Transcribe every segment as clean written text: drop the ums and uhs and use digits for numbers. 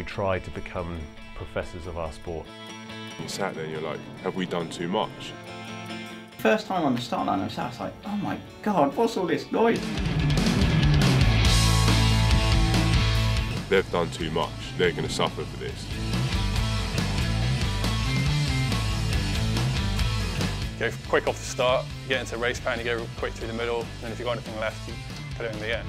try to become professors of our sport. You sat there and you're like, have we done too much? First time on the start line, I was like, oh my God, what's all this noise? They've done too much. They're going to suffer for this. Go quick off the start, you get into a race pattern, you go quick through the middle, and if you've got anything left, you put it in the end.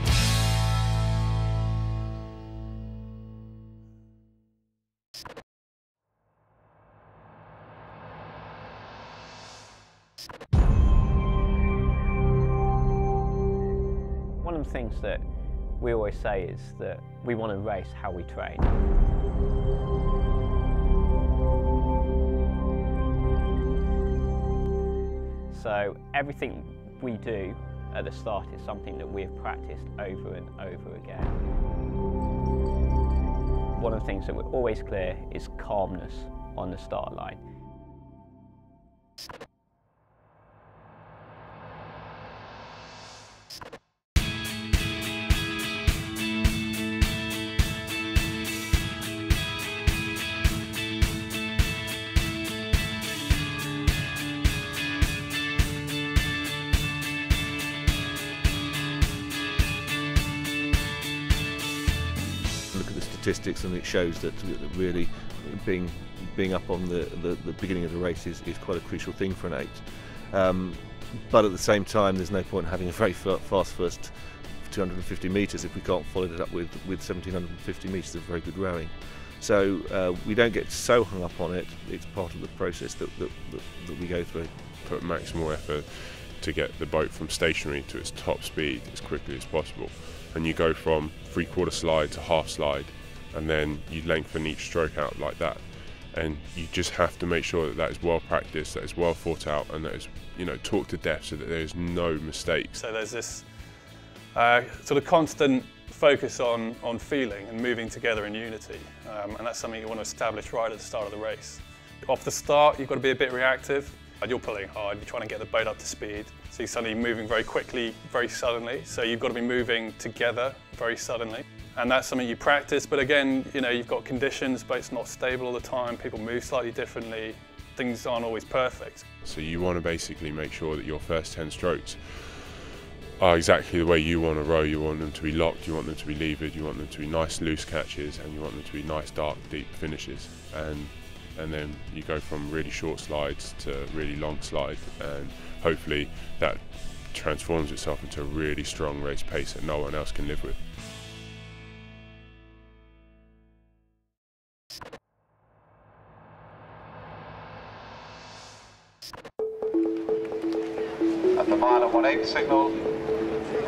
One of the things that we always say is that we want to race how we train. So everything we do at the start is something that we've practiced over and over again. One of the things that we're always clear is calmness on the start line. Look at the statistics and it shows that really being up on the beginning of the race is quite a crucial thing for an 8. But at the same time, there's no point having a very fast first 250 metres if we can't follow it up with 1750 metres of very good rowing. So we don't get so hung up on it. It's part of the process that we go through. Put maximal effort to get the boat from stationary to its top speed as quickly as possible. And you go from 3/4 slide to half slide, and then you lengthen each stroke out like that. And you just have to make sure that that is well practiced, that is well thought out, and that is, you know, taught to death so that there is no mistakes. So there's this sort of constant focus on feeling and moving together in unity, and that's something you want to establish right at the start of the race. Off the start, you've got to be a bit reactive. You're pulling hard, you're trying to get the boat up to speed, so you're suddenly moving very quickly, very suddenly, so you've got to be moving together very suddenly. And that's something you practice, but again, you know, you've got conditions, boat's not stable all the time, people move slightly differently, things aren't always perfect. So you want to basically make sure that your first 10 strokes are exactly the way you want to row. You want them to be locked, you want them to be levered, you want them to be nice loose catches, and you want them to be nice dark deep finishes. And then you go from really short slides to really long slide, and hopefully that transforms itself into a really strong race pace that no one else can live with. At the mile and 1/8 signal,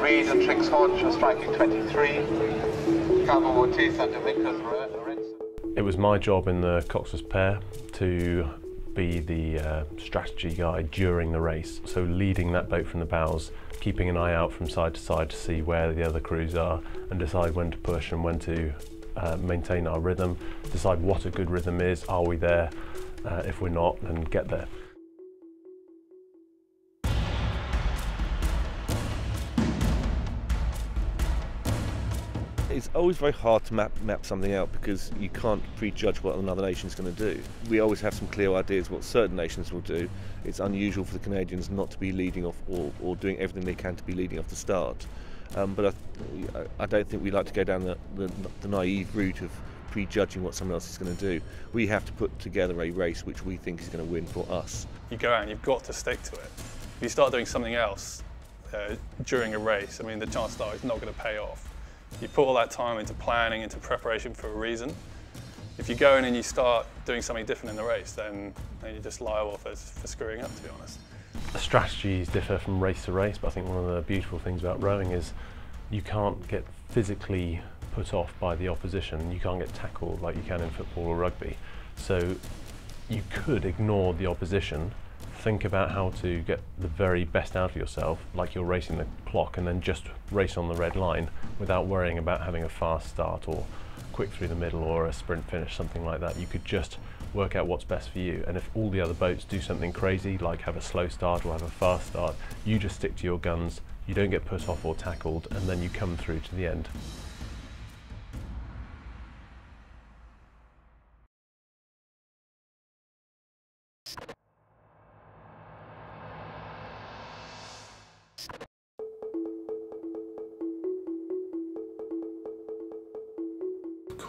Reed and Triggs Hodge are striking 23. Cabo Ortiz and Domingos Lorenzo. It was my job in the coxswain's pair to be the strategy guy during the race. So leading that boat from the bows, keeping an eye out from side to see where the other crews are and decide when to push and when to maintain our rhythm, decide what a good rhythm is, are we there, if we're not, then get there. It's always very hard to map something out because you can't prejudge what another nation's going to do. We always have some clear ideas what certain nations will do. It's unusual for the Canadians not to be leading off or doing everything they can to be leading off the start. But I don't think we like to go down the naive route of prejudging what someone else is going to do. We have to put together a race which we think is going to win for us. You go out and you've got to stick to it. If you start doing something else during a race, I mean, the chance that it's not going to pay off. You put all that time into planning, into preparation for a reason. If you go in and you start doing something different in the race, then you're just liable for screwing up, to be honest. Strategies differ from race to race, but I think one of the beautiful things about rowing is you can't get physically put off by the opposition. You can't get tackled like you can in football or rugby. So you could ignore the opposition, think about how to get the very best out of yourself, like you're racing the clock, and then just race on the red line without worrying about having a fast start or quick through the middle or a sprint finish, something like that. You could just work out what's best for you, and if all the other boats do something crazy, like have a slow start or have a fast start, you just stick to your guns, you don't get put off or tackled, and then you come through to the end.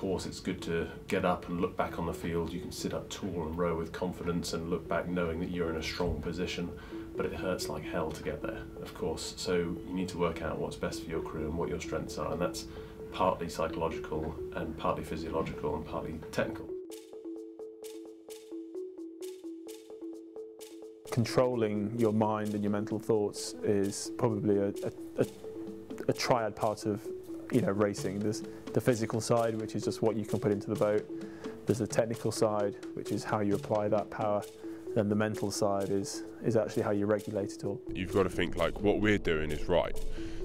course it's good to get up and look back on the field. You can sit up tall and row with confidence and look back knowing that you're in a strong position, but it hurts like hell to get there, of course. So you need to work out what's best for your crew and what your strengths are, and that's partly psychological and partly physiological and partly technical. Controlling your mind and your mental thoughts is probably a triad part of racing. There's the physical side, which is just what you can put into the boat. There's the technical side, which is how you apply that power. And the mental side is actually how you regulate it all. You've got to think like what we're doing is right.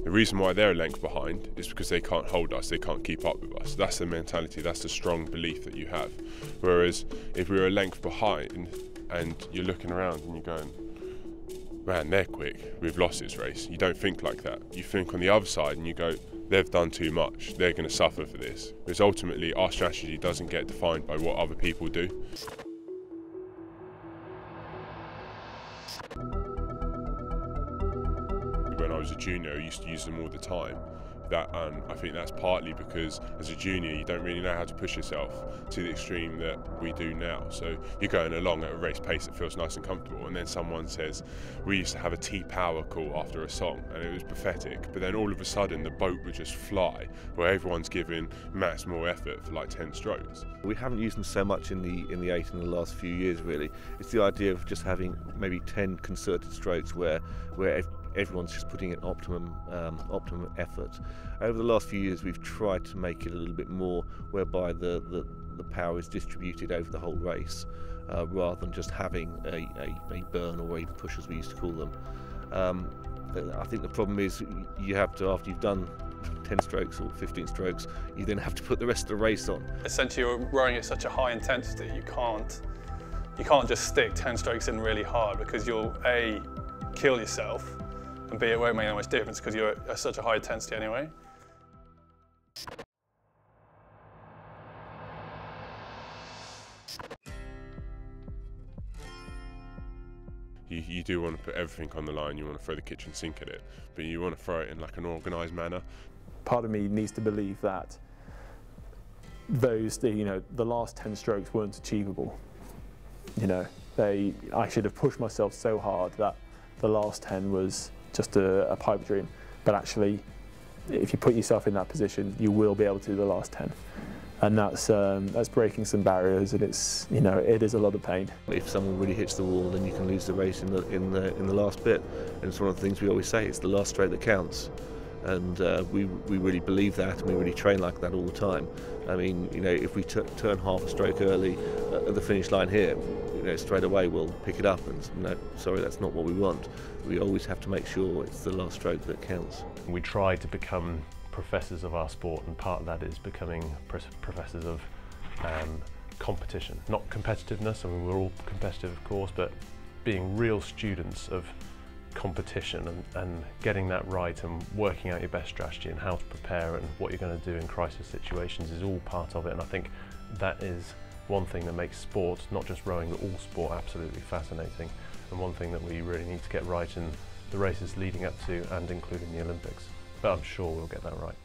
The reason why they're a length behind is because they can't hold us, they can't keep up with us. That's the mentality, that's the strong belief that you have. Whereas if we're a length behind and you're looking around and you're going, man, they're quick, we've lost this race. You don't think like that. You think on the other side and you go, they've done too much, they're going to suffer for this. Because ultimately our strategy doesn't get defined by what other people do. When I was a junior, I used to use them all the time. I think that's partly because as a junior you don't really know how to push yourself to the extreme that we do now. So you're going along at a race pace that feels nice and comfortable, and then someone says, we used to have a T-Power call after a song and it was pathetic, but then all of a sudden the boat would just fly where everyone's giving maximal effort for like 10 strokes. We haven't used them so much in the 8 in the last few years really. It's the idea of just having maybe 10 concerted strokes where everyone's just putting in optimum effort. Over the last few years we've tried to make it a little bit more whereby the power is distributed over the whole race rather than just having a burn or a push as we used to call them. I think the problem is you have to, after you've done 10 strokes or 15 strokes, you then have to put the rest of the race on. Essentially you're rowing at such a high intensity, you can't just stick 10 strokes in really hard because you'll A, kill yourself, and B, it won't make that much difference because you're at such a high intensity anyway. You do want to put everything on the line, you want to throw the kitchen sink at it, but you want to throw it in like an organised manner. Part of me needs to believe that the last 10 strokes weren't achievable. I should have pushed myself so hard that the last 10 was just a pipe dream, but actually if you put yourself in that position you will be able to do the last 10, and that's breaking some barriers, and it is a lot of pain. If someone really hits the wall then you can lose the race in the last bit, and it's one of the things we always say, it's the last stroke that counts, and we really believe that, and we really train like that all the time. I mean, if we turn half a stroke early at the finish line here, straight away we'll pick it up and no, sorry, that's not what we want. We always have to make sure it's the last stroke that counts. We try to become professors of our sport, and part of that is becoming professors of competition, not competitiveness. I mean, we're all competitive of course, but being real students of competition and getting that right and working out your best strategy and how to prepare and what you're going to do in crisis situations is all part of it. And I think that is one thing that makes sport, not just rowing but all sport, absolutely fascinating, and one thing that we really need to get right in the races leading up to and including the Olympics. But I'm sure we'll get that right.